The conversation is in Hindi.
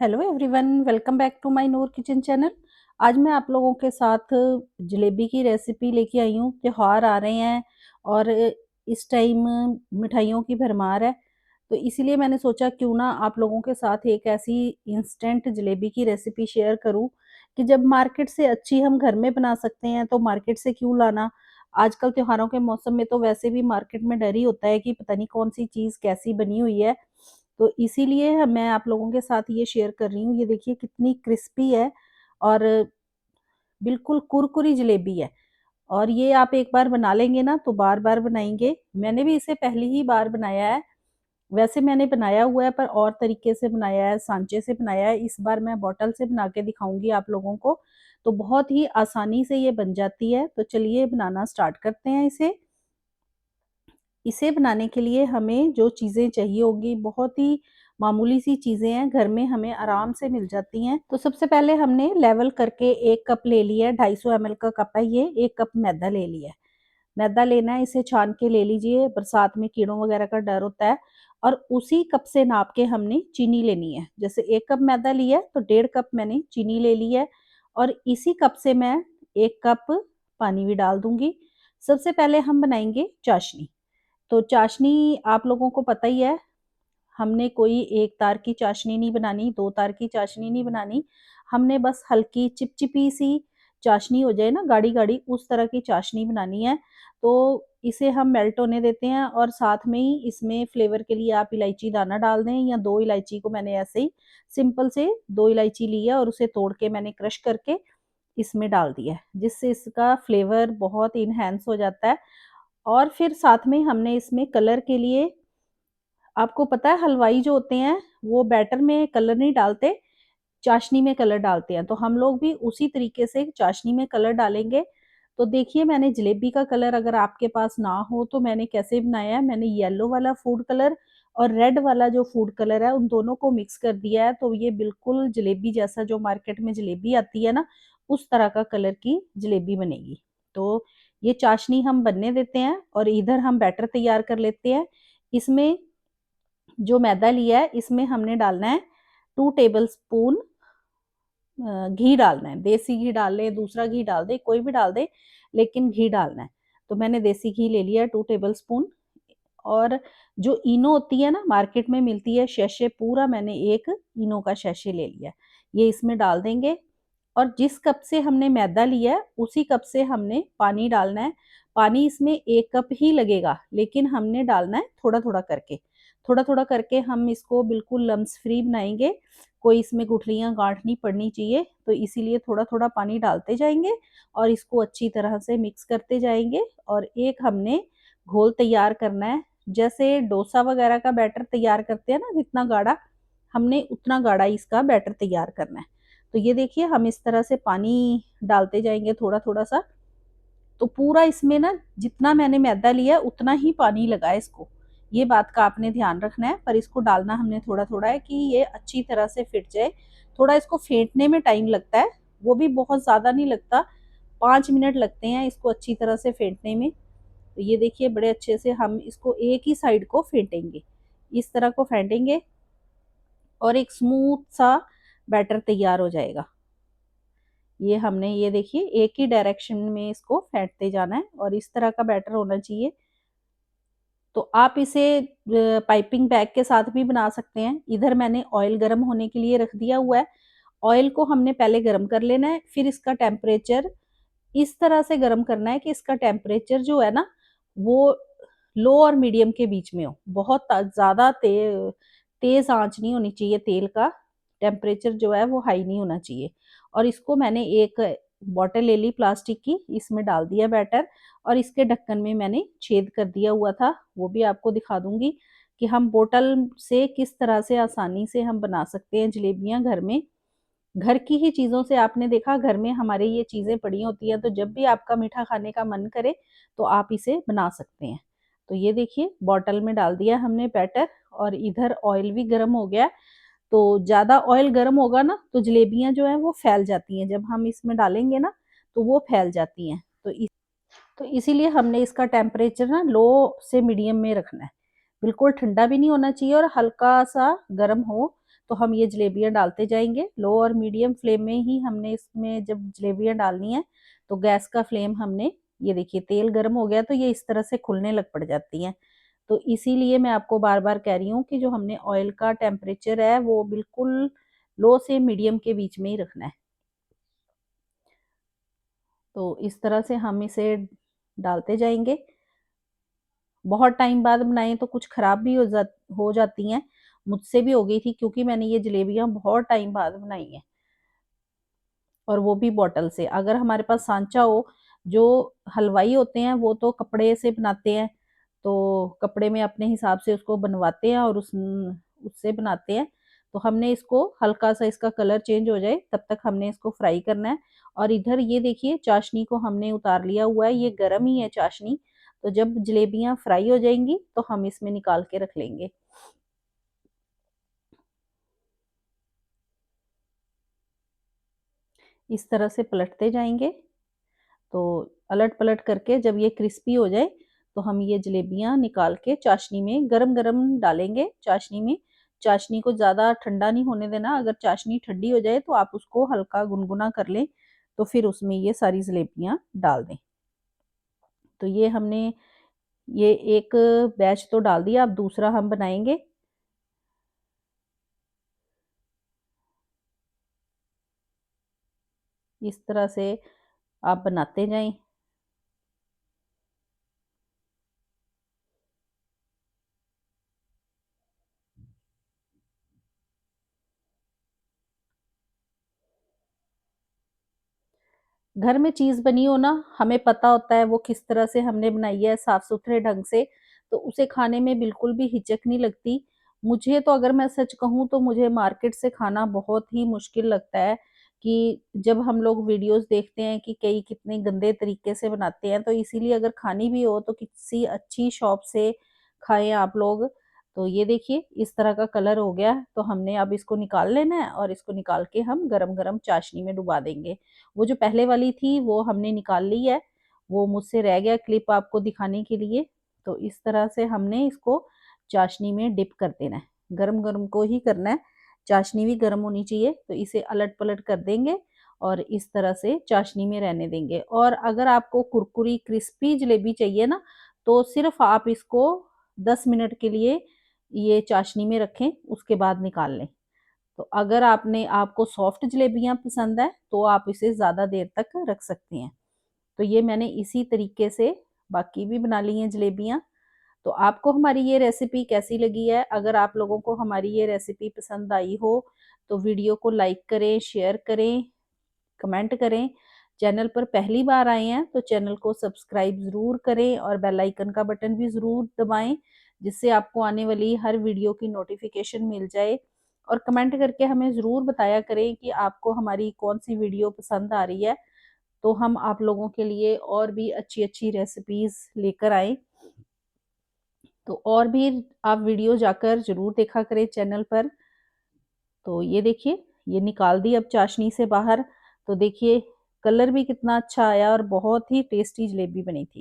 Hello everyone, welcome back to my Noor kitchen channel. आज मैं आप लोगों के साथ जलेबी की रेसिपी लेके आई हूँ। त्योहार आ रहे हैं और इस टाइम मिठाइयों की भरमार है, तो इसीलिए मैंने सोचा क्यों ना आप लोगों के साथ एक ऐसी इंस्टेंट जलेबी की रेसिपी शेयर करूँ कि जब मार्केट से अच्छी हम घर में बना सकते हैं तो मार्केट से क्यों लाना। आजकल त्योहारों के मौसम में तो वैसे भी मार्केट में डर ही होता है कि पता नहीं कौन सी चीज़ कैसी बनी हुई है, तो इसीलिए मैं आप लोगों के साथ ये शेयर कर रही हूँ। ये देखिए कितनी क्रिस्पी है और बिल्कुल कुरकुरी जलेबी है, और ये आप एक बार बना लेंगे ना तो बार-बार बनाएँगे। मैंने भी इसे पहली ही बार बनाया है। वैसे मैंने बनाया हुआ है पर और तरीके से बनाया है, सांचे से बनाया है। इस बार मैं बॉटल से बना के दिखाऊँगी आप लोगों को। तो बहुत ही आसानी से ये बन जाती है। तो चलिए बनाना स्टार्ट करते हैं इसे। इसे बनाने के लिए हमें जो चीज़ें चाहिए होंगी बहुत ही मामूली सी चीज़ें हैं, घर में हमें आराम से मिल जाती हैं। तो सबसे पहले हमने लेवल करके 1 कप ले लिया है, 250 ml का कप है ये, 1 कप मैदा ले लिया है। मैदा लेना है, इसे छान के ले लीजिए, बरसात में कीड़ों वगैरह का डर होता है। और उसी कप से नाप के हमने चीनी लेनी है। जैसे 1 कप मैदा लिया है तो 1.5 कप मैंने चीनी ले ली है, और इसी कप से मैं 1 कप पानी भी डाल दूँगी। सबसे पहले हम बनाएँगे चाशनी। तो चाशनी आप लोगों को पता ही है, हमने कोई 1 तार की चाशनी नहीं बनानी, 2 तार की चाशनी नहीं बनानी। हमने बस हल्की चिपचिपी सी चाशनी हो जाए ना, गाढ़ी-गाढ़ी, उस तरह की चाशनी बनानी है। तो इसे हम मेल्ट होने देते हैं, और साथ में ही इसमें फ्लेवर के लिए आप इलायची दाना डाल दें, या 2 इलायची को मैंने ऐसे ही सिंपल से 2 इलायची ली है और उसे तोड़ के मैंने क्रश करके इसमें डाल दिया है, जिससे इसका फ्लेवर बहुत इन्हांस हो जाता है। और फिर साथ में हमने इसमें कलर के लिए, आपको पता है हलवाई जो होते हैं वो बैटर में कलर नहीं डालते, चाशनी में कलर डालते हैं। तो हम लोग भी उसी तरीके से चाशनी में कलर डालेंगे। तो देखिए मैंने जलेबी का कलर, अगर आपके पास ना हो तो मैंने कैसे बनाया है, मैंने येलो वाला फूड कलर और रेड वाला जो फूड कलर है उन दोनों को मिक्स कर दिया है। तो ये बिल्कुल जलेबी जैसा, जो मार्केट में जलेबी आती है ना, उस तरह का कलर की जलेबी बनेगी। तो ये चाशनी हम बनने देते हैं और इधर हम बैटर तैयार कर लेते हैं। इसमें जो मैदा लिया है इसमें हमने डालना है 2 टेबलस्पून घी डालना है। देसी घी डाल लें, दूसरा घी डाल दें, कोई भी डाल दें, लेकिन घी डालना है। तो मैंने देसी घी ले लिया 2 टेबलस्पून। और जो इनो होती है ना, मार्केट में मिलती है सैशे, पूरा मैंने 1 इनो का सैशे ले लिया है। ये इसमें डाल देंगे, और जिस कप से हमने मैदा लिया है उसी कप से हमने पानी डालना है। पानी इसमें 1 कप ही लगेगा, लेकिन हमने डालना है थोड़ा-थोड़ा करके। थोड़ा-थोड़ा करके हम इसको बिल्कुल लम्स फ्री बनाएँगे, कोई इसमें गुठलियाँ गाँठ नहीं पड़नी चाहिए, तो इसीलिए थोड़ा-थोड़ा पानी डालते जाएँगे और इसको अच्छी तरह से मिक्स करते जाएँगे। और एक हमने घोल तैयार करना है, जैसे डोसा वगैरह का बैटर तैयार करते हैं ना, जितना गाढ़ा, हमने उतना गाढ़ा इसका बैटर तैयार करना है। तो ये देखिए हम इस तरह से पानी डालते जाएँगे थोड़ा-थोड़ा सा। तो पूरा इसमें ना, जितना मैंने मैदा लिया है उतना ही पानी लगा है इसको। ये बात का आपने ध्यान रखना है, पर इसको डालना हमने थोड़ा-थोड़ा है कि ये अच्छी तरह से फिट जाए। थोड़ा इसको फेंटने में टाइम लगता है, वो भी बहुत ज़्यादा नहीं लगता, 5 मिनट लगते हैं इसको अच्छी तरह से फेंटने में। तो ये देखिए बड़े अच्छे से हम इसको एक ही साइड को फेंटेंगे। इस तरह को फेंटेंगे और एक स्मूथ सा बैटर तैयार हो जाएगा। ये हमने, ये देखिए एक ही डायरेक्शन में इसको फेंटते जाना है और इस तरह का बैटर होना चाहिए। तो आप इसे पाइपिंग बैग के साथ भी बना सकते हैं। इधर मैंने ऑयल गरम होने के लिए रख दिया हुआ है। ऑयल को हमने पहले गरम कर लेना है, फिर इसका टेम्परेचर इस तरह से गरम करना है कि इसका टेम्परेचर जो है ना, वो लो और मीडियम के बीच में हो। बहुत ज़्यादा तेज़ आँच नहीं होनी चाहिए तेल का, टेम्परेचर जो है वो हाई नहीं होना चाहिए। और इसको मैंने एक बॉटल ले ली प्लास्टिक की, इसमें डाल दिया बैटर, और इसके ढक्कन में मैंने छेद कर दिया हुआ था, वो भी आपको दिखा दूँगी कि हम बोतल से किस तरह से आसानी से हम बना सकते हैं जलेबियाँ घर में। घर की ही चीज़ों से, आपने देखा घर में हमारे ये चीज़ें पड़ी होती हैं, तो जब भी आपका मीठा खाने का मन करे तो आप इसे बना सकते हैं। तो ये देखिए बॉटल में डाल दिया हमने बैटर, और इधर ऑयल भी गरम हो गया। तो ज़्यादा ऑयल गरम होगा ना तो जलेबियाँ जो हैं वो फैल जाती हैं, जब हम इसमें डालेंगे ना तो वो फैल जाती हैं। तो इसीलिए हमने इसका टेम्परेचर ना लो से मीडियम में रखना है। बिल्कुल ठंडा भी नहीं होना चाहिए और हल्का-सा गरम हो, तो हम ये जलेबियाँ डालते जाएँगे। लो और मीडियम फ्लेम में ही हमने इसमें जब जलेबियाँ डालनी है, तो गैस का फ्लेम हमने ये देखिए तेल गरम हो गया तो ये इस तरह से खुलने लग पड़ जाती हैं। तो इसीलिए मैं आपको बार-बार कह रही हूँ कि जो हमने ऑयल का टेम्परेचर है वो बिल्कुल लो से मीडियम के बीच में ही रखना है। तो इस तरह से हम इसे डालते जाएँगे। बहुत टाइम बाद बनाएँ तो कुछ ख़राब भी हो जाती हैं। मुझसे भी हो गई थी क्योंकि मैंने ये जलेबियाँ बहुत टाइम बाद बनाई हैं और वो भी बॉटल से। अगर हमारे पास सांचा हो, जो हलवाई होते हैं वो तो कपड़े से बनाते हैं, तो कपड़े में अपने हिसाब से उसको बनवाते हैं और उससे बनाते हैं। तो हमने इसको हल्का-सा इसका कलर चेंज हो जाए तब तक हमने इसको फ्राई करना है और इधर ये देखिए चाशनी को हमने उतार लिया हुआ है, ये गरम ही है चाशनी। तो जब जलेबियाँ फ्राई हो जाएँगी तो हम इसमें निकाल के रख लेंगे। इस तरह से पलटते जाएँगे, तो अलट-पलट करके जब ये क्रिस्पी हो जाए, तो हम ये जलेबियाँ निकाल के चाशनी में गरम-गरम डालेंगे चाशनी में। चाशनी को ज़्यादा ठंडा नहीं होने देना, अगर चाशनी ठंडी हो जाए तो आप उसको हल्का गुनगुना कर लें, तो फिर उसमें ये सारी जलेबियाँ डाल दें। तो ये हमने ये एक बैच तो डाल दिया, अब दूसरा हम बनाएँगे। इस तरह से आप बनाते जाएँ। घर में चीज़ बनी हो ना, हमें पता होता है वो किस तरह से हमने बनाई है साफ-सुथरे ढंग से, तो उसे खाने में बिल्कुल भी हिचक नहीं लगती। मुझे तो अगर मैं सच कहूँ तो मुझे मार्केट से खाना बहुत ही मुश्किल लगता है कि जब हम लोग वीडियोज़ देखते हैं कि कई कितने गंदे तरीके से बनाते हैं, तो इसीलिए अगर खानी भी हो तो किसी अच्छी शॉप से खाएँ आप लोग। तो ये देखिए इस तरह का कलर हो गया, तो हमने अब इसको निकाल लेना है और इसको निकाल के हम गरम-गरम चाशनी में डुबा देंगे। वो जो पहले वाली थी वो हमने निकाल ली है, वो मुझसे रह गया क्लिप आपको दिखाने के लिए। तो इस तरह से हमने इसको चाशनी में डिप कर देना है, गरम-गरम को ही करना है, चाशनी भी गरम होनी चाहिए। तो इसे अलट-पलट कर देंगे और इस तरह से चाशनी में रहने देंगे और अगर आपको कुरकुरी क्रिस्पी जलेबी चाहिए ना, तो सिर्फ़ आप इसको 10 मिनट के लिए ये चाशनी में रखें, उसके बाद निकाल लें। तो अगर आपको सॉफ्ट जलेबियाँ पसंद है, तो आप इसे ज़्यादा देर तक रख सकती हैं। तो ये मैंने इसी तरीके से बाकी भी बना ली हैं जलेबियाँ। तो आपको हमारी ये रेसिपी कैसी लगी है? अगर आप लोगों को हमारी ये रेसिपी पसंद आई हो, तो वीडियो को लाइक करें, शेयर करें, कमेंट करें। चैनल पर पहली बार आए हैं, तो चैनल को सब्सक्राइब ज़रूर करें और बेल आइकन का बटन भी ज़रूर दबाएँ, जिससे आपको आने वाली हर वीडियो की नोटिफ़िकेशन मिल जाए। और कमेंट करके हमें ज़रूर बताया करें कि आपको हमारी कौन-सी वीडियो पसंद आ रही है, तो हम आप लोगों के लिए और भी अच्छी-अच्छी रेसिपीज़ लेकर आएँ। तो और भी आप वीडियो जाकर ज़रूर देखा करें चैनल पर। तो ये देखिए, ये निकाल दी अब चाशनी से बाहर, तो देखिए कलर भी कितना अच्छा आया और बहुत ही टेस्टी जलेबी बनी थी।